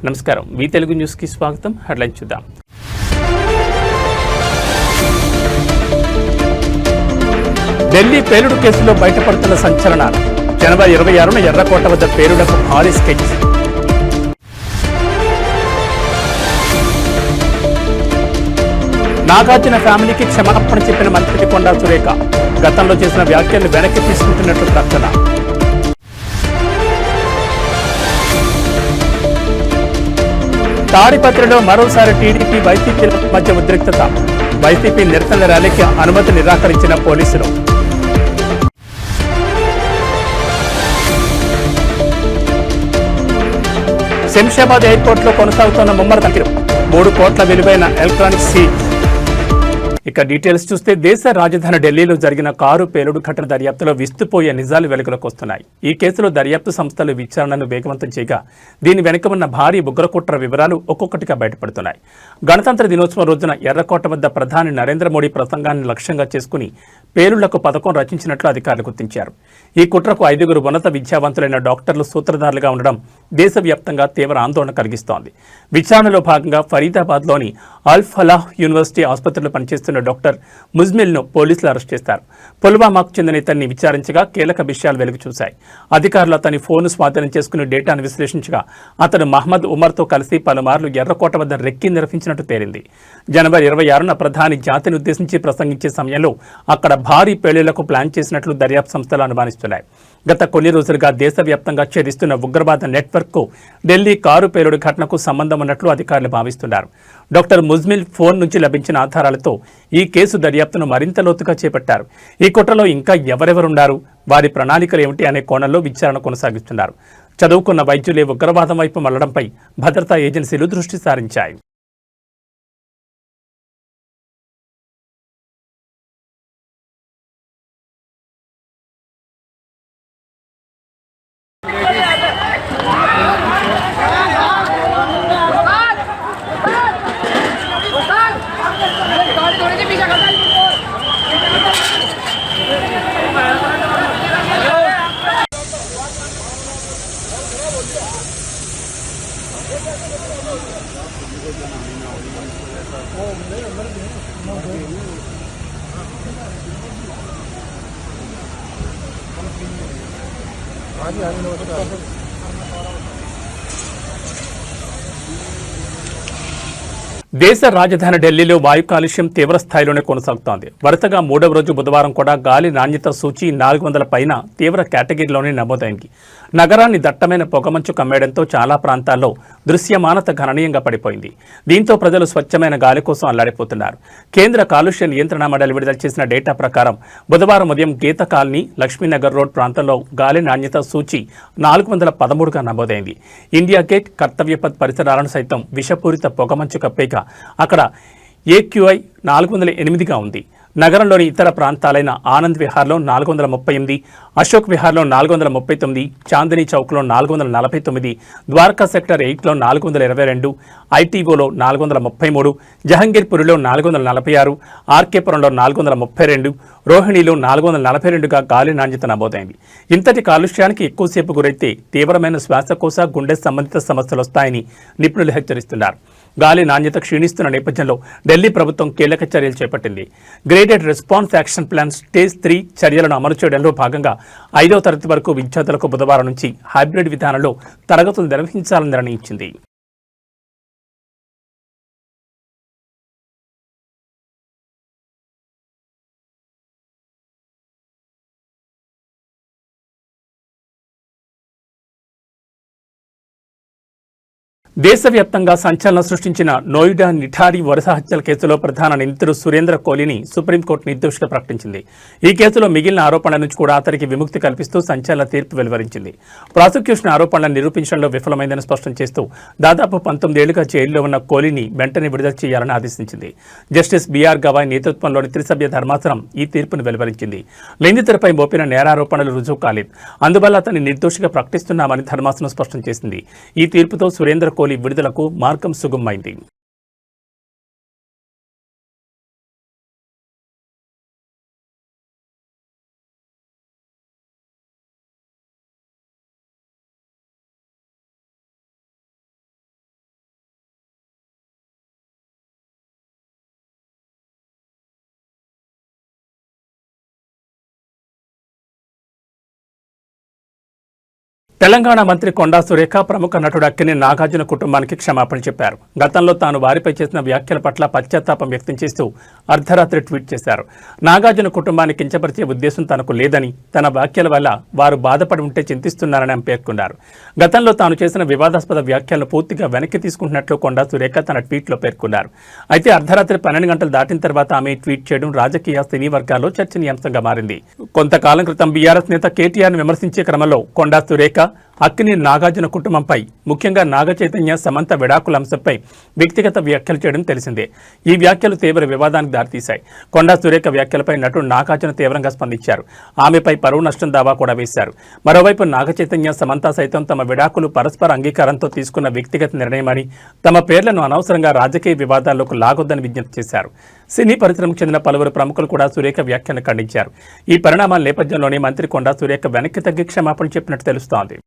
నమస్కారం. వి తెలుగు న్యూస్కి స్వాగతం. హెడ్లైన్ చూద్దాం. ఢిల్లీ పేలుడు కేసులో బయటపడుతున్న సంచలనాలు. జనవరి 26న ఎర్రకోట వద్ద పేలుడకు భారీ స్కెచ్. నాగార్జున ఫ్యామిలీకి క్షమాపణ చెప్పిన మంత్రి కొండా సురేఖ. గతంలో చేసిన వ్యాఖ్యలు వెనక్కి తీసుకుంటున్నట్లు ప్రకటన. తాడిపత్రిలో మరోసారి టీడీపీ వైసీపీల మధ్య ఉద్రిక్తత. వైసీపీ నిరసన ర్యాలీకి అనుమతి నిరాకరించిన పోలీసులు. శంషాబాద్ ఎయిర్పోర్టులో కొనసాగుతున్న ముమ్మర తనిఖీలు. 3 కోట్ల విలువైన ఎలక్ట్రానిక్ సీజ్. ఇక డీటెయిల్స్ చూస్తే దేశ రాజధాని ఢిల్లీలో జరిగిన కారు పేలుడు ఘటన దర్యాప్తులో విస్తుపోయే నిజాలు వెలుగులోకి వస్తున్నాయి. ఈ కేసులో దర్యాప్తు సంస్థలు విచారణను వేగవంతం చేయగా దీని వెనుక ఉన్న భారీ ఉగ్రకుట్ర వివరాలు ఒక్కొక్కటిగా బయటపడుతున్నాయి. గణతంత్ర దినోత్సవం రోజున ఎర్రకోట వద్ద ప్రధాని నరేంద్ర మోడీ ప్రసంగాన్ని లక్ష్యంగా చేసుకుని పేలుళ్లకు పథకం రచించినట్లు అధికారులు గుర్తించారు. ఈ కుట్రకు 5గురు ఉన్నత విద్యావంతులైన డాక్టర్లు సూత్రధారులుగా ఉండడం దేశవ్యాప్తంగా తీవ్ర ఆందోళన కలిగిస్తోంది. విచారణలో భాగంగా ఫరీదాబాద్లోని అల్ ఫలాహ్ యూనివర్సిటీ ఆసుపత్రిలో పనిచేస్తున్న డాక్టర్ ముజ్మిల్ను పోలీసులు అరెస్ట్ చేశారు. పుల్వామాకు చెందిన ఇతన్ని విచారించగా కీలక విషయాలు వెలుగు చూశాయి. అధికారులు అతని ఫోను స్వాధీనం చేసుకుని డేటాను విశ్లేషించగా అతను మహమ్మద్ ఉమర్తో కలిసి పలుమార్లు ఎర్రకోట వద్ద రెక్కి నిర్వహించినట్టు తేలింది. జనవరి 26న ప్రధాని జాతిని ఉద్దేశించి ప్రసంగించే సమయంలో అక్కడ భారీ పేలుళ్లకు ప్లాన్ చేసినట్లు దర్యాప్తు సంస్థలు అనుమానిస్తున్నాయి. గత కొన్ని రోజులుగా దేశవ్యాప్తంగా ఛేదిస్తున్న ఉగ్రవాద నెట్వర్క్కు ఢిల్లీ కారు పేలుడు ఘటనకు సంబంధం ఉన్నట్లు అధికారులు భావిస్తున్నారు. డాక్టర్ ముజ్మిల్ ఫోన్ నుంచి లభించిన ఆధారాలతో ఈ కేసు దర్యాప్తును మరింత లోతుగా చేపట్టారు. ఈ కుట్రలో ఇంకా ఎవరెవరున్నారు, వారి ప్రణాళికలు ఏమిటి అనే కోణంలో విచారణ కొనసాగిస్తున్నారు. చదువుకున్న వైద్యులే ఉగ్రవాదం వైపు మళ్లడంపై భద్రతా ఏజెన్సీలు దృష్టి సారించాయి. దేశ రాజధాని ఢిల్లీలో వాయు కాలుష్యం తీవ్ర స్థాయిలోనే కొనసాగుతోంది. వరుసగా 3వ రోజు బుధవారం కూడా గాలి నాణ్యత సూచి 400 పైన తీవ్ర కేటగిరీలోనే నమోదైంది. నగరాన్ని దట్టమైన పొగమంచు కమ్మేయడంతో చాలా ప్రాంతాల్లో దృశ్యమానత గణనీయంగా పడిపోయింది. దీంతో ప్రజలు స్వచ్ఛమైన గాలి కోసం అల్లాడిపోతున్నారు. కేంద్ర కాలుష్య నియంత్రణ మండలి విడుదల చేసిన డేటా ప్రకారం బుధవారం ఉదయం గీత కాలనీ, లక్ష్మీనగర్ రోడ్ ప్రాంతంలో గాలి నాణ్యత సూచి 413గా నమోదైంది. ఇండియా గేట్, కర్తవ్యపథ్ పరిసరాలను సైతం విషపూరిత పొగమంచు కప్పేగా అక్కడ AQI 408గా ఉంది. నగరంలోని ఇతర ప్రాంతాలైన ఆనంద్ విహార్లో 438, అశోక్ విహార్లో 439, చాందినీ చౌక్లో 449, ద్వారకా సెక్టర్ 8లో 422, ITOలో 433, జహంగీర్పురిలో 446, ఆర్కేపురంలో 432, రోహిణిలో 442గా గాలి నాణ్యత నమోదైంది. ఇంతటి కాలుష్యానికి ఎక్కువసేపు గురైతే తీవ్రమైన శ్వాసకోశ, గుండె సంబంధిత సమస్యలు వస్తాయని నిపుణులు హెచ్చరిస్తున్నారు. గాలి నాణ్యత క్షీణిస్తున్న నేపథ్యంలో ఢిల్లీ ప్రభుత్వం కీలక చర్యలు చేపట్టింది. Graded response action plan stage 3 చర్యలను అమలు చేయడంలో భాగంగా 5వ తరగతి వరకు విద్యార్థులకు బుధవారం నుంచి హైబ్రిడ్ విధానంలో తరగతులు నిర్వహించాలని నిర్ణయించింది. దేశవ్యాప్తంగా సంచలనం సృష్టించిన నోయిడా నిఠారి వరుస హత్యల కేసులో ప్రధాన నిందితుడు సురేంద్ర కోహ్లీని సుప్రీంకోర్టు నిర్దోషిగా ప్రకటించింది. ఈ కేసులో మిగిలిన ఆరోపణల నుంచి కూడా అతనికి విముక్తి కల్పిస్తూ సంచలన తీర్పు వెలువరించింది. ప్రాసిక్యూషన్ ఆరోపణలను నిరూపించడంలో విఫలమైందని స్పష్టం చేస్తూ దాదాపు 19 ఏళ్లుగా జైల్లో ఉన్న కోహ్లీని వెంటనే విడుదల చేయాలని ఆదేశించింది. జస్టిస్ బిఆర్ గవాయ్ నేతృత్వంలోని త్రిసభ్య ధర్మాసనం ఈ తీర్పును వెలువరించింది. నిందితుడిపై మోపిన నేరారోపణలు రుజువు కాలేదు, అందువల్ల అతన్ని నిర్దోషిగా ప్రకటిస్తున్నామని ధర్మాసనం స్పష్టం చేసింది. ఈ తీర్పుతో సురేంద్ర కోహ్లీ విడుదలకు మార్గం సుగమమైంది. తెలంగాణ మంత్రి కొండా సురేఖ ప్రముఖ నటుడు అక్కినేని నాగార్జున కుటుంబానికి క్షమాపణ చెప్పారు. గతంలో తాను వారిపై చేసిన వ్యాఖ్యల పట్ల పశ్చాత్తాపం వ్యక్తం చేస్తూ అర్ధరాత్రి ట్వీట్ చేశారు. నాగార్జున కుటుంబాన్ని కించపరిచే ఉద్దేశం తనకు లేదని, తన వ్యాఖ్యల వల్ల వారు బాధపడి ఉంటే చింతిస్తున్నారని ఆమె పేర్కొన్నారు. గతంలో తాను చేసిన వివాదాస్పద వ్యాఖ్యలను పూర్తిగా వెనక్కి తీసుకుంటున్నట్లు కొండా సురేఖ తన ట్వీట్లో పేర్కొన్నారు. అయితే అర్ధరాత్రి 12 గంటలు దాటిన తర్వాత ఆమె ట్వీట్ చేయడం రాజకీయ సినీ వర్గాల్లో చర్చనీయాంశంగా మారింది. కొంతకాలం క్రితం బీఆర్ఎస్ నేత కేటీఆర్ను విమర్శించే క్రమంలో కొండా సురేఖ అక్కినేని నాగార్జున కుటుంబంపై, ముఖ్యంగా నాగ చైతన్య సమంత విడాకుల అంశంపై వ్యక్తిగత వ్యాఖ్యలు చేయడం తెలిసిందే. ఈ వ్యాఖ్యలు తీవ్ర వివాదానికి దారితీశాయి. కొండా సురేఖ వ్యాఖ్యలపై నటుడు నాగార్జున తీవ్రంగా స్పందించారు. ఆమెపై పరువు నష్టం దావా కూడా వేశారు. మరోవైపు నాగ చైతన్య సమంత సైతం తమ విడాకులు పరస్పర అంగీకారంతో తీసుకున్న వ్యక్తిగత నిర్ణయమని, తమ పేర్లను అనవసరంగా రాజకీయ వివాదాల్లోకి లాగొద్దని విజ్ఞప్తి చేశారు. సినీ పరిశ్రమకు చెందిన పలువురు ప్రముఖులు కూడా సురేఖ వ్యాఖ్యలను ఖండించారు. ఈ పరిణామాల నేపథ్యంలోనే మంత్రి కొండా సురేఖ వెనక్కి తగ్గి క్షమాపణ చెప్పినట్టు తెలుస్తోంది.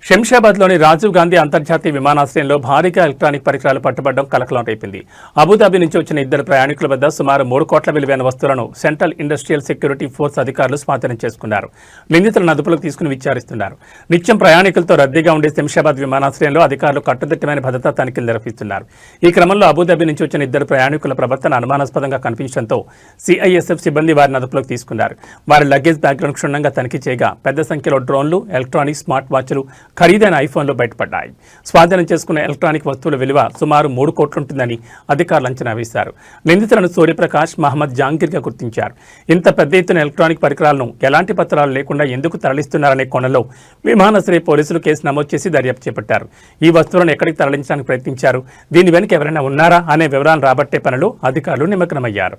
శంషాబాద్లోని రాజీవ్ గాంధీ అంతర్జాతీయ విమానాశ్రయంలో భారీగా ఎలక్ట్రానిక్ పరికరాలు పట్టుబడడం కలకలం రేపింది. అబుదాబి నుంచి వచ్చిన 2 ప్రయాణికుల వద్ద సుమారు 3 కోట్ల విలువైన వస్తువులను సెంట్రల్ ఇండస్ట్రియల్ సెక్యూరిటీ ఫోర్స్ అధికారులు స్వాధీనం చేసుకున్నారు. నిందితులను అదుపులోకి తీసుకుని విచారిస్తున్నారు. నిత్యం ప్రయాణికులతో రద్దీగా ఉండే శంషాబాద్ విమానాశ్రయంలో అధికారులు కట్టుదిట్టమైన భద్రతా తనిఖీలు నిర్వహిస్తున్నారు. ఈ క్రమంలో అబుదాబి నుంచి వచ్చిన 2 ప్రయాణికుల ప్రవర్తన అనుమానాస్పదంగా కనిపించడంతో సిఐఎస్ఎఫ్ సిబ్బంది వారిని అదుపులోకి తీసుకున్నారు. వారి లగేజ్ బ్యాగ్లను క్షుణ్ణంగా తనిఖీ చేయగా పెద్ద సంఖ్యలో డ్రోన్లు, ఎలక్ట్రానిక్ స్మార్ట్ వాచ్లు, ఖరీదైన ఐఫోన్లు బయటపడ్డాయి. స్వాధీనం చేసుకున్న ఎలక్ట్రానిక్ వస్తువుల విలువ సుమారు 3 కోట్లుంటుందని అధికారులు అంచనా వేశారు. నిందితులను సూర్యప్రకాష్, మహమ్మద్ జాంగీర్గా గుర్తించారు. ఇంత పెద్ద ఎత్తున ఎలక్ట్రానిక్ పరికరాలను ఎలాంటి పత్రాలు లేకుండా ఎందుకు తరలిస్తున్నారనే కోణంలో విమానాశ్రయ పోలీసులు కేసు నమోదు చేసి దర్యాప్తు చేపట్టారు. ఈ వస్తువులను ఎక్కడికి తరలించడానికి ప్రయత్నించారు, దీని వెనుక ఎవరైనా ఉన్నారా అనే వివరాలు రాబట్టే పనిలో అధికారులు నిమగ్నమయ్యారు.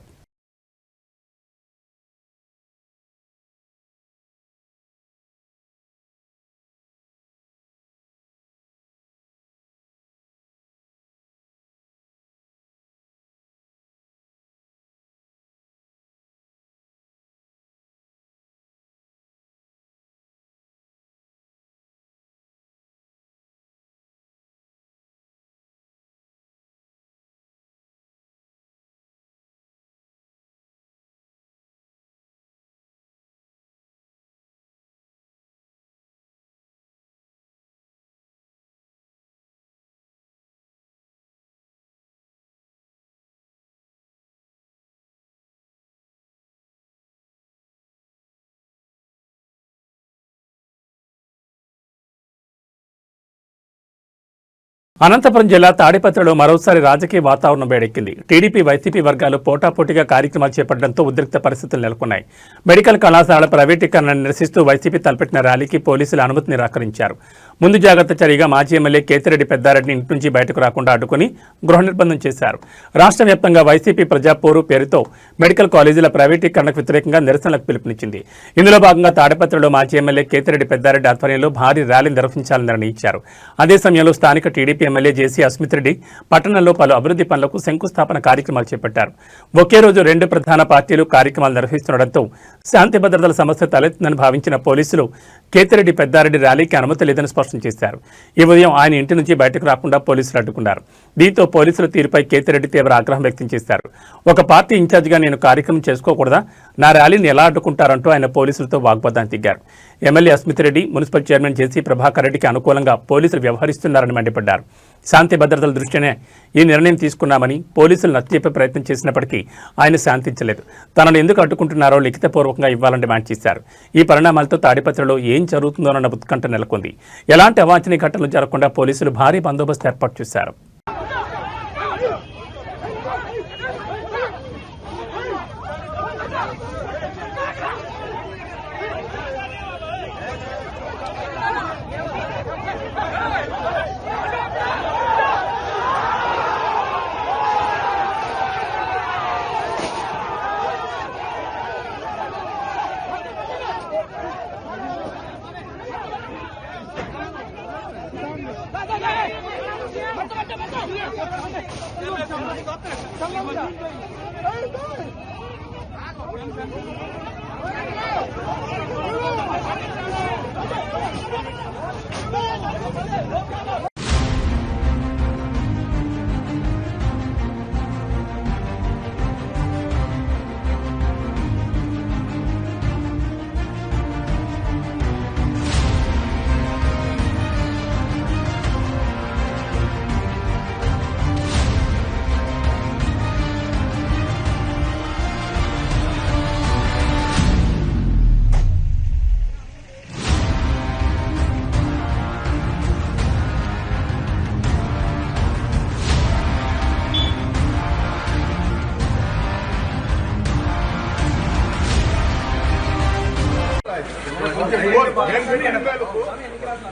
అనంతపురం జిల్లా తాడిపత్రిలో మరోసారి రాజకీయ వాతావరణం వేడెక్కింది. టీడీపీ, వైసీపీ వర్గాలు పోటాపోటీగా కార్యక్రమాలు చేపట్టడంతో ఉద్రిక్త పరిస్థితులు నెలకొన్నాయి. మెడికల్ కళాశాల ప్రైవేటీకరణను నిరసిస్తూ వైసీపీ తలపెట్టిన ర్యాలీకి పోలీసులు అనుమతి నిరాకరించారు. ముందు జాగ్రత్త చర్యగా మాజీ ఎమ్మెల్యే కేతిరెడ్డి పెద్దారెడ్డిని ఇంటి నుంచి బయటకు రాకుండా అడ్డుకుని గృహ నిర్బంధం చేశారు. రాష్ట్ర వ్యాప్తంగా వైసీపీ ప్రజాపోరు పేరుతో మెడికల్ కాలేజీల ప్రైవేటీకరణకు వ్యతిరేకంగా నిరసనలకు పిలుపునిచ్చింది. ఇందులో భాగంగా తాడిపత్రిలో మాజీ ఎమ్మెల్యే కేతిరెడ్డి పెద్దారెడ్డి ఆధ్వర్యంలో భారీ ర్యాలీ నిర్వహించాలని నిర్ణయించారు. అదే సమయంలో స్థానిక టీడీపీ ఎమ్మెల్యే జేసీ అస్మిత్ రెడ్డి పట్టణంలో పలు అభివృద్ధి పనులకు శంకుస్థాపన కార్యక్రమాలు చేపట్టారు. ఒకే రోజు 2 ప్రధాన పార్టీలు కార్యక్రమాలు నిర్వహిస్తుండటంతో శాంతి భద్రతల సమస్య తలెత్తుందని భావించిన పోలీసులు కేతిరెడ్డి పెద్దారెడ్డి ర్యాలీకి అనుమతి లేదని స్పష్టం చేశారు. ఈ ఉదయం ఆయన ఇంటి నుంచి బయటకు రాకుండా పోలీసులు అడ్డుకున్నారు. దీంతో పోలీసుల తీరుపై కేతిరెడ్డి తీవ్ర ఆగ్రహం వ్యక్తం చేశారు. ఒక పార్టీ ఇన్ఛార్జిగా నేను కార్యక్రమం చేసుకోకూడదా, నా ర్యాలీని ఎలా అడ్డుకుంటారంటూ ఆయన పోలీసులతో వాగ్వాదానికి దిగారు. MLA Asmit Reddy, municipal chairman JC Prabhakar రెడ్డికి అనుకూలంగా పోలీసులు వ్యవహరిస్తున్నారని మండిపడ్డారు. శాంతి భద్రతల దృష్ట్యానే ఈ నిర్ణయం తీసుకున్నామని పోలీసులు నచ్చజెప్పే ప్రయత్నం చేసినప్పటికీ ఆయన శాంతించలేదు. తనను ఎందుకు అడ్డుకుంటున్నారో లిఖితపూర్వకంగా ఇవ్వాలని డిమాండ్ చేశారు. ఈ పరిణామాలతో తాడిపత్రిలో ఏం జరుగుతుందోనన్న ఉత్కంఠ నెలకొంది. ఎలాంటి అవాంఛనీయ ఘటనలు జరగకుండా పోలీసులు భారీ బందోబస్తు ఏర్పాటు చేశారు. Hey!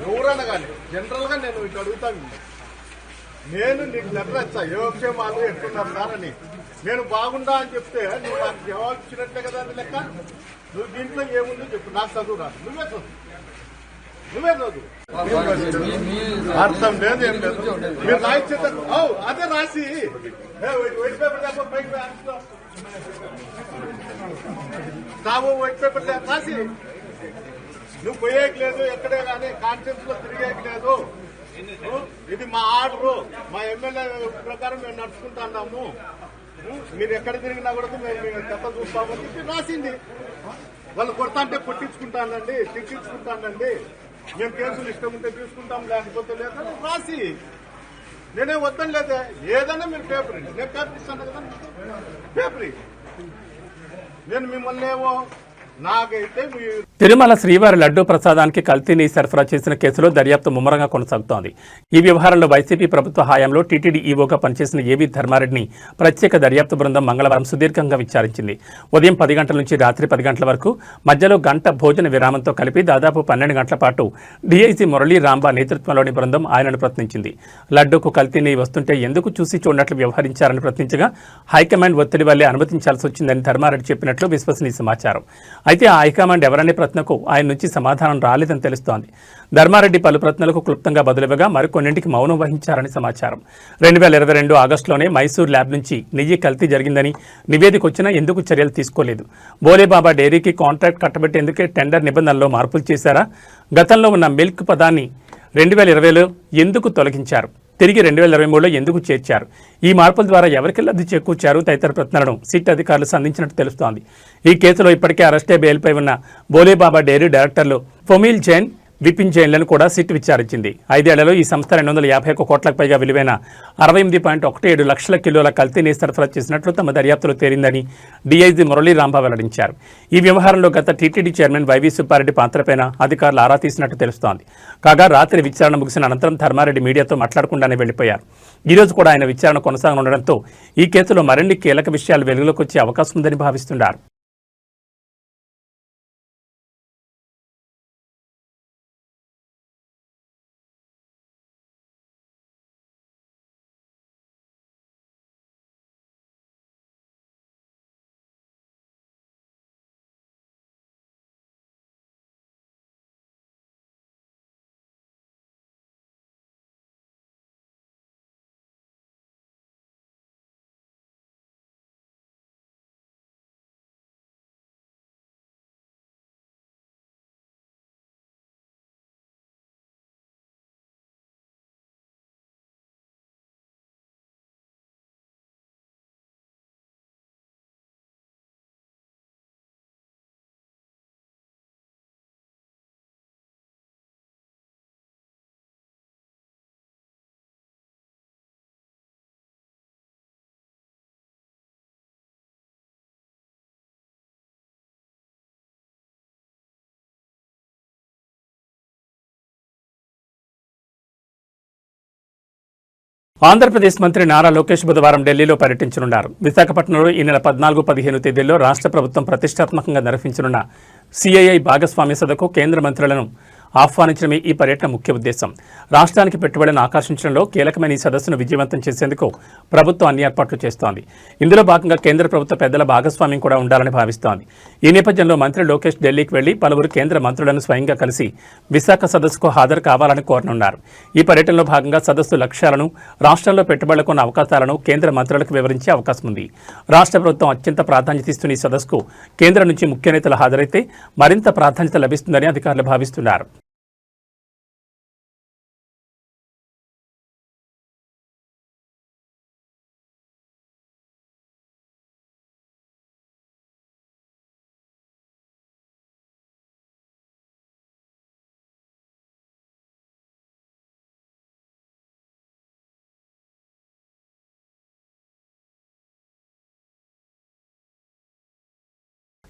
ఎవరన్నా కానీ జనరల్ గా నేను ఇటు అడుగుతాను. నేను నీకు లెటర్ ఇచ్చా ఏ విషయమాలు ఎట్టున్నారు సార్ అని. నేను బాగుండా అని చెప్తే నువ్వు నాకు జవాబు ఇచ్చినట్లే కదా అని లెక్క. నువ్వు దీంట్లో ఏముందో చెప్పు. నాకు చదువు రాదు, నువ్వే చదువు. అర్థం లేదు, ఏం లేదు. మీరు రాయించే అదే రాసి వైట్ పేపర్ వైట్ పేపర్ రాసి నువ్వు పోయేకి లేదు, ఎక్కడే కానీ కాన్ఫరెన్స్ లో తిరిగేకి లేదు. ఇది మా ఆర్డరు, మా ఎమ్మెల్యే ప్రకారం మేము నడుచుకుంటా అన్నాము. మీరు ఎక్కడ తిరిగినా కూడా మేము చెత్త చూస్తామని చెప్పి రాసింది. వాళ్ళు కొడతా అంటే కొట్టించుకుంటానండి, తిట్టించుకుంటానండి, మేము కేసులు ఇష్టం ఉంటే తీసుకుంటాం, లేకపోతే లేదా రాసి. నేనే వద్దని లేదా, ఏదైనా మీరు పేపర్ నేను పేపర్ ఇస్తాను కదా, పేపర్ నేను మిమ్మల్ని ఏమో నాకైతే. తిరుమల శ్రీవారి లడ్డూ ప్రసాదానికి కల్తీని సరఫరా చేసిన కేసులో దర్యాప్తు ముమ్మరంగా కొనసాగుతోంది. ఈ వ్యవహారంలో వైసీపీ ప్రభుత్వ హయాంలో టీటీడీ ఈవోగా పనిచేసిన ఏవీ ధర్మారెడ్డిని ప్రత్యేక దర్యాప్తు బృందం మంగళవారం సుదీర్ఘంగా విచారించింది. ఉదయం 10 గంటల నుంచి రాత్రి 10 గంటల వరకు మధ్యలో గంట భోజన విరామంతో కలిపి దాదాపు 12 గంటల పాటు డీఐజీ మురళీ రాంబా నేతృత్వంలోని బృందం ఆయనను ప్రశ్నించింది. లడ్డూకు కల్తీని వస్తుంటే ఎందుకు చూసి చూడనట్లు వ్యవహరించారని ప్రశ్నించగా హైకమాండ్ ఒత్తిడి వల్లే అనుమతించాల్సి వచ్చిందని ధర్మారెడ్డి చెప్పినట్లు విశ్వసనీయ సమాచారం. అయితే ఆ హైకమాండ్ ఎవరనే ప్రశ్నకు ఆయన నుంచి సమాధానం రాలేదని తెలుస్తోంది. ధర్మారెడ్డి పలు ప్రశ్నలకు క్లుప్తంగా బదులుగా మరికొన్నింటికి మౌనం వహించారని సమాచారం. 2022 ఆగస్టులోనే మైసూర్ ల్యాబ్ నుంచి నెయ్యి కల్తీ జరిగిందని నివేదిక వచ్చినా ఎందుకు చర్యలు తీసుకోలేదు? బోలేబాబా డైరీకి కాంట్రాక్ట్ కట్టబెట్టేందుకే టెండర్ నిబంధనల్లో మార్పులు చేశారా? గతంలో ఉన్న మిల్క్ పదాన్ని 2020లో ఎందుకు తొలగించారు? తిరిగి 2023లో ఎందుకు చేర్చారు? ఈ మార్పుల ద్వారా ఎవరికి లబ్ధి చేకూర్చారు? తదితర ప్రశ్నలను సిట్ అధికారులు సంధించినట్టు తెలుస్తోంది. ఈ కేసులో ఇప్పటికే అరెస్టే బెయిల్పై ఉన్న బోలేబాబా డైరీ డైరెక్టర్లు ఫొమిల్ జైన్, విపిన్ జైన్లను కూడా సిట్ విచారించింది. 5 ఏళ్లలో ఈ సంస్థ 251 కోట్లకు పైగా విలువైన 68.17 లక్షల కిలోల కల్తీని సరఫరా చేసినట్లు తమ దర్యాప్తులో తేలిందని డీఐజీ మురళీ రాంబా వెల్లడించారు. ఈ వ్యవహారంలో గత టీటీడీ చైర్మన్ వైవీ సుబ్బారెడ్డి పాత్రపైన అధికారులు ఆరా తీసినట్టు తెలుస్తోంది. కాగా రాత్రి విచారణ ముగిసిన అనంతరం ధర్మారెడ్డి మీడియాతో మాట్లాడకుండానే వెళ్లిపోయారు. ఈ రోజు కూడా ఆయన విచారణ కొనసాగనుండడంతో ఈ కేసులో మరిన్ని కీలక విషయాలు వెలుగులోకి వచ్చే అవకాశం ఉందని భావిస్తున్నారు. ఆంధ్రప్రదేశ్ మంత్రి నారా లోకేష్ బుధవారం ఢిల్లీలో పర్యటించనున్నారు. విశాఖపట్నంలో ఈ నెల 14, 15 తేదీల్లో రాష్ట్ర ప్రభుత్వం ప్రతిష్టాత్మకంగా నిర్వహించనున్న సిఐఐ భాగస్వామ్య సదకు కేంద్ర మంత్రులను ఆహ్వానించడమే ఈ పర్యటన ముఖ్య ఉద్దేశం. రాష్ట్రానికి పెట్టుబడులను ఆకర్షించడంలో కీలకమైన ఈ సదస్సును విజయవంతం చేసేందుకు ప్రభుత్వం అన్ని ఏర్పాట్లు చేస్తోంది. ఇందులో భాగంగా కేంద్ర ప్రభుత్వ పెద్దల భాగస్వామ్యం కూడా ఉండాలని భావిస్తోంది. ఈ నేపథ్యంలో మంత్రి లోకేష్ ఢిల్లీకి వెళ్లి పలువురు కేంద్ర మంత్రులను స్వయంగా కలిసి విశాఖ సదస్సుకు హాజరు కావాలని కోరనున్నారు. ఈ పర్యటనలో భాగంగా సదస్సు లక్ష్యాలను, రాష్ట్రంలో పెట్టుబడులకు ఉన్న అవకాశాలను కేంద్ర మంత్రులకు వివరించే అవకాశం ఉంది. రాష్ట్ర ప్రభుత్వం అత్యంత ప్రాధాన్యత ఇస్తున్న ఈ సదస్సుకు కేంద్రం నుంచి ముఖ్య నేతలు హాజరైతే మరింత ప్రాధాన్యత లభిస్తుందని అధికారులు భావిస్తున్నారు.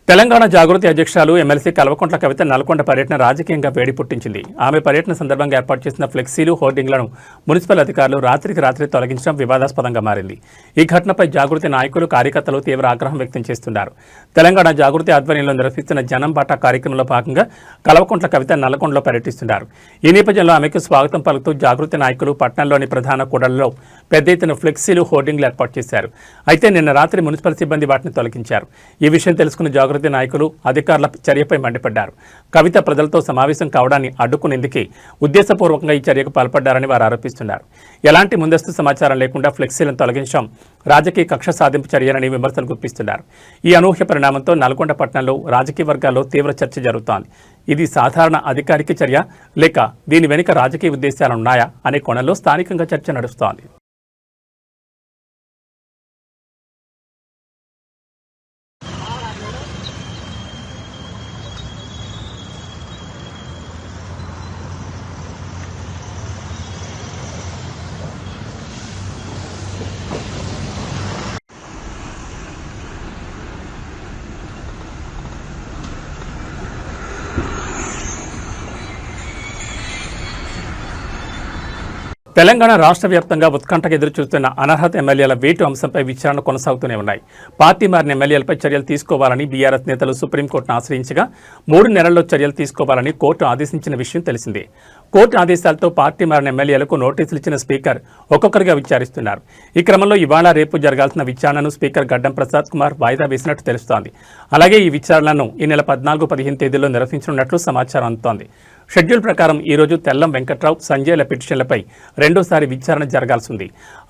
తెలంగాణ జాగృతి అధ్యక్షురాలు ఎమ్మెల్సీ కల్వకుంట్ల కవిత నల్గొండ పర్యటన రాజకీయంగా వేడి పుట్టించింది. ఆమె పర్యటన సందర్భంగా ఏర్పాటు చేసిన ఫ్లెక్సీలు, హోర్డింగ్లను మున్సిపల్ అధికారులు రాత్రికి రాత్రి తొలగించడం వివాదాస్పదంగా మారింది. ఈ ఘటనపై జాగృతి నాయకులు, కార్యకర్తలు తీవ్ర ఆగ్రహం వ్యక్తం చేస్తున్నారు. తెలంగాణ జాగృతి ఆధ్వర్యంలో నిర్వహిస్తున్న జనం బాటా కార్యక్రమంలో భాగంగా కల్వకుంట్ల కవిత నల్గొండలో పర్యటిస్తున్నారు. ఈ నేపథ్యంలో ఆమెకు స్వాగతం పలుకుతూ జాగృతి నాయకులు పట్టణంలోని ప్రధాన కూడళ్లలో పెద్ద ఎత్తున ఫ్లెక్సీలు, హోర్డింగ్లు ఏర్పాటు చేశారు. అయితే నిన్న రాత్రి మున్సిపల్ సిబ్బంది వాటిని తొలగించారు. ఈ విషయం తెలుసుకున్న జాగృతి నాయకులు అధికారుల చర్యపై మండిపడ్డారు. కవిత ప్రజలతో సమావేశం కావడాన్ని అడ్డుకునేందుకే ఉద్దేశపూర్వకంగా ఈ చర్యకు పాల్పడ్డారని వారు ఆరోపిస్తున్నారు. ఎలాంటి ముందస్తు సమాచారం లేకుండా ఫ్లెక్సీలను తొలగించడం రాజకీయ కక్ష సాధింపు చర్యలని విమర్శలు గుప్పిస్తున్నారు. ఈ అనూహ్య పరిణామంతో నల్గొండ పట్టణంలో రాజకీయ వర్గాల్లో తీవ్ర చర్చ జరుగుతోంది. ఇది సాధారణ అధికారిక చర్య లేక దీని వెనుక రాజకీయ ఉద్దేశాలున్నాయా అనే కోణంలో స్థానికంగా చర్చ నడుస్తోంది. తెలంగాణ రాష్ట్ర వ్యాప్తంగా ఉత్కంఠకు ఎదురుచూస్తున్న అనర్హత ఎమ్మెల్యేల వేటు అంశంపై విచారణ కొనసాగుతూనే ఉన్నాయి. పార్టీ మారిన ఎమ్మెల్యేలపై చర్యలు తీసుకోవాలని బీఆర్ఎస్ నేతలు సుప్రీంకోర్టును ఆశ్రయించగా 3 నెలల్లో చర్యలు తీసుకోవాలని కోర్టు ఆదేశించిన విషయం తెలిసిందే. కోర్టు ఆదేశాలతో పార్టీ మారిన ఎమ్మెల్యేలకు నోటీసులు ఇచ్చిన స్పీకర్ ఒక్కొక్కరిగా విచారిస్తున్నారు. ఈ క్రమంలో ఇవాళ రేపు జరగాల్సిన విచారణను స్పీకర్ గడ్డం ప్రసాద్ కుమార్ వాయిదా వేసినట్టు తెలుస్తోంది. అలాగే ఈ విచారణను ఈ నెల 14, 15 తేదీల్లో నిర్వహించనున్నట్లు సమాచారం అందుతోంది. షెడ్యూల్ ప్రకారం ఈరోజు తెల్లం వెంకట్రావు, సంజయ్ల పిటిషన్లపై రెండోసారి విచారణ జరగాల్సి ఉంది.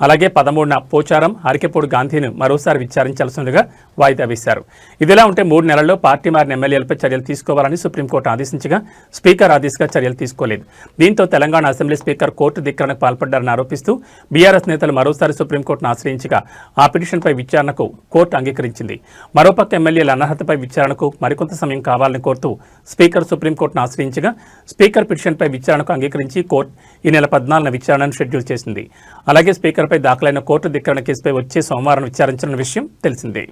అలాగే 13న పోచారం, అరికెపోడు గాంధీని మరోసారి విచారించాల్సిందిగా వాయిదా వేశారు. ఇదిలా ఉంటే 3 నెలల్లో పార్టీ మారిన ఎమ్మెల్యేలపై చర్యలు తీసుకోవాలని సుప్రీంకోర్టు ఆదేశించగా స్పీకర్ ఆ దిశగా చర్యలు తీసుకోలేదు. దీంతో తెలంగాణ అసెంబ్లీ స్పీకర్ కోర్టు ధిక్కరణకు పాల్పడ్డారని ఆరోపిస్తూ బీఆర్ఎస్ నేతలు మరోసారి సుప్రీంకోర్టును ఆశ్రయించగా ఆ పిటిషన్పై విచారణకు కోర్టు అంగీకరించింది. మరోపక్క ఎమ్మెల్యేల అనర్హతపై విచారణకు మరికొంత సమయం కావాలని కోరుతూ స్పీకర్ సుప్రీంకోర్టును ఆశ్రయించగా స్పీకర్ పిటిషన్పై విచారణకు అంగీకరించి కోర్టు ఈ నెల 14న విచారణను షెడ్యూల్ చేసింది. అలాగే స్పీకర్పై దాఖలైన కోర్టు ధిక్కరణ కేసుపై వచ్చే సోమవారం విచారించిన విషయం తెలిసిందే.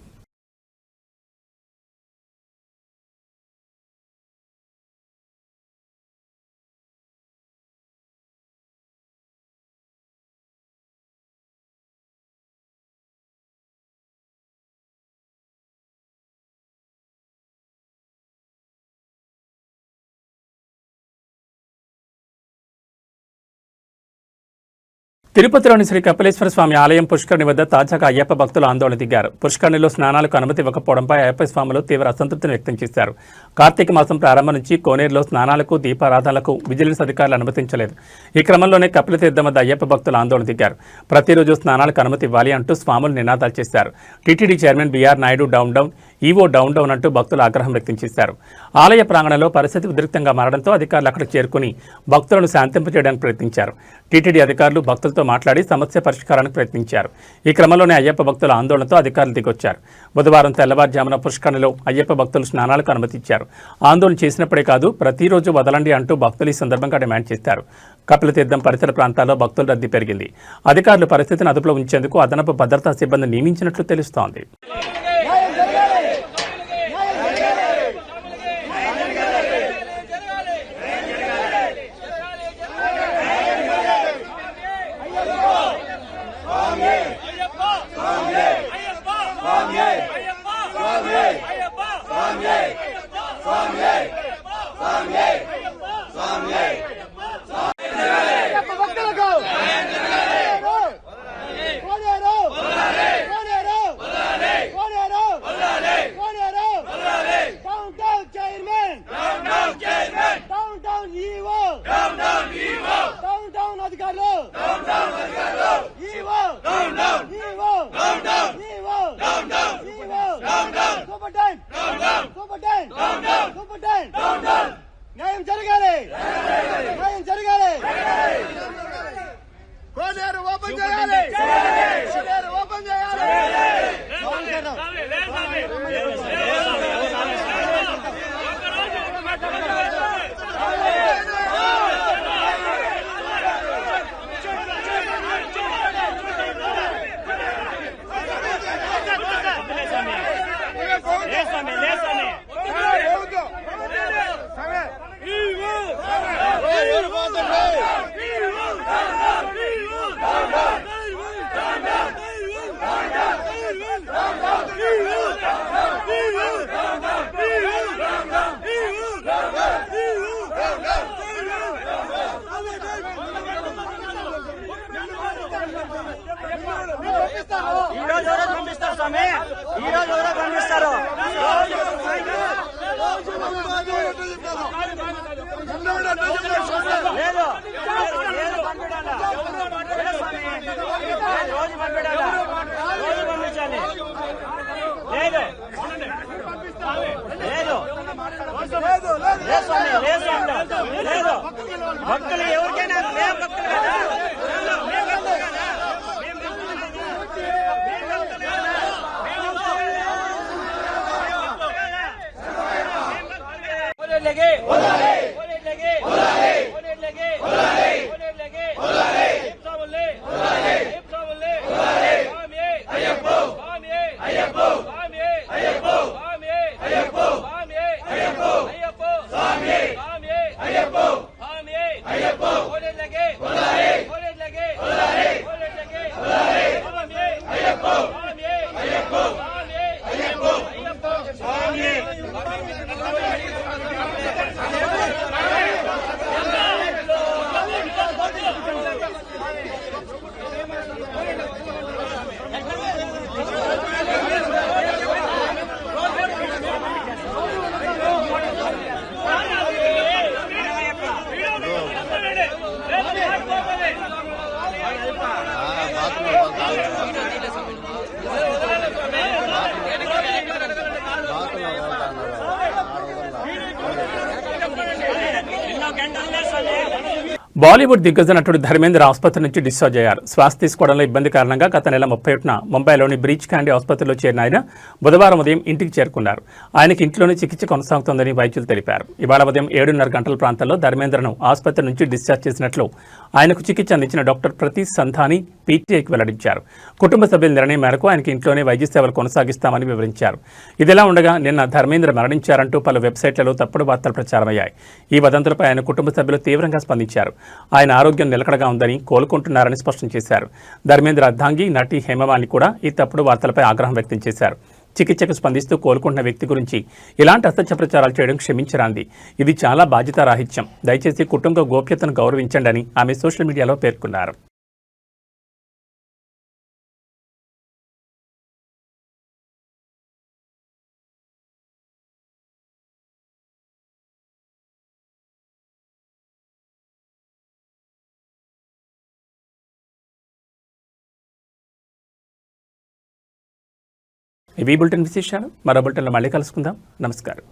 తిరుపతిలోని శ్రీ కపిలేశ్వర స్వామి ఆలయం పుష్కరిణి వద్ద తాజాగా అయ్యప్ప భక్తులు ఆందోళన దిగారు. పుష్కరిణిలో స్నానాలకు అనుమతి ఇవ్వకపోవడంపై అయ్యప్ప స్వాములు తీవ్ర అసంతృప్తిని వ్యక్తం చేశారు. కార్తీక మాసం ప్రారంభం నుంచి కోనేరులో స్నానాలకు, దీపారాధనలకు విజిలెన్స్ అధికారులు అనుమతించలేదు. ఈ క్రమంలోనే కపిలతీర్థం వద్ద అయ్యప్ప భక్తులు ఆందోళన దిగారు. ప్రతిరోజు స్నానాలకు అనుమతి ఇవ్వాలి అంటూ స్వాములు నినాదాలు చేశారు. TTD chairman BR Naidu down down, EO down down అంటూ భక్తులు ఆగ్రహం వ్యక్తం చేశారు. ఆలయ ప్రాంగణంలో పరిస్థితి ఉద్రిక్తంగా మారడంతో అధికారులు అక్కడికి చేరుకుని భక్తులను శాంతింపజేయడానికి ప్రయత్నించారు. టీటీడీ అధికారులు భక్తులతో మాట్లాడి సమస్య పరిష్కారానికి ప్రయత్నించారు. ఈ క్రమంలోనే అయ్యప్ప భక్తుల ఆందోళనతో అధికారులు దిగొచ్చారు. బుధవారం తెల్లవారుజామున పుష్కరిణిలో అయ్యప్ప భక్తులు స్నానాలకు అనుమతిచ్చారు. ఆందోళన చేసినప్పుడే కాదు, ప్రతిరోజు వదలండి అంటూ భక్తులు ఈ సందర్భంగా డిమాండ్ చేశారు. కపిలతీర్థం పరిసర ప్రాంతాల్లో భక్తుల రద్దీ పెరిగింది. అధికారులు పరిస్థితిని అదుపులో ఉంచేందుకు అదనపు భద్రతా సిబ్బంది నియమించినట్లు తెలుస్తోంది. Swami న్యాయం జరగాలి, న్యాయం జరగాలి. కోనేరు ఓపెన్ చేయాలి, కోనేరు ఓపెన్ చేయాలి. పంపిస్తారు స్వామి, ఈ రోజు ఎవరో పంపిస్తారు. లేదు రోజు పంపించాలా, రోజు పంపించాలి. లేదు లేదు లేదు స్వామి, లేదు లేదు. భక్తులు ఎవరికైనా మేము భక్తులు కదా, लगे लगे लगे బాలీవుడ్ దిగ్గజ నటుడు ధర్మేంద్ర ఆసుపత్రి నుంచి డిశ్చార్జ్ అయ్యారు. శ్వాస తీసుకోవడంలో ఇబ్బంది కారణంగా గత నెల 31న ముంబైలోని బ్రీచ్ క్యాండీ ఆసుపత్రిలో చేరిన ఆయన బుధవారం ఉదయం ఇంటికి చేరుకున్నారు. ఆయనకి ఇంట్లోనే చికిత్స కొనసాగుతోందని వైద్యులు తెలిపారు. ఇవాళ ఉదయం 7:30 గంటల ప్రాంతంలో ధర్మేంద్రను ఆసుపత్రి నుంచి డిశ్చార్జ్ చేసినట్లు ఆయనకు చికిత్స అందించిన డాక్టర్ ప్రతీష్ సంధాని పీటీఐకి వెల్లడించారు. కుటుంబ సభ్యుల నిర్ణయం మేరకు ఆయనకి ఇంట్లోనే వైద్య సేవలు కొనసాగిస్తామని వివరించారు. ఇదిలా ఉండగా నిన్న ధర్మేంద్ర మరణించారంటూ పలు వెబ్సైట్లలో తప్పుడు వార్తలు ప్రచారమయ్యాయి. ఈ వదంతులపై ఆయన కుటుంబ సభ్యులు తీవ్రంగా స్పందించారు. ఆయన ఆరోగ్యం నిలకడగా ఉందని, కోలుకుంటున్నారని స్పష్టం చేశారు. ధర్మేంద్ర అర్ధాంగి నటి హేమమాలిని కూడా ఈ తప్పుడు వార్తలపై ఆగ్రహం వ్యక్తం చేశారు. చికిత్సకు స్పందిస్తూ కోలుకుంటున్న వ్యక్తి గురించి ఇలాంటి అసత్య ప్రచారాలు చేయడం క్షమించరాంది. ఇది చాలా బాధ్యతారాహిత్యం. దయచేసి కుటుంబ గోప్యతను గౌరవించండి అని ఆమె సోషల్ మీడియాలో పేర్కొన్నారు. ఇవి బులెటిన్ విశేషాలు. మరో బులెటిన్లో మళ్ళీ కలుసుకుందాం. నమస్కారం.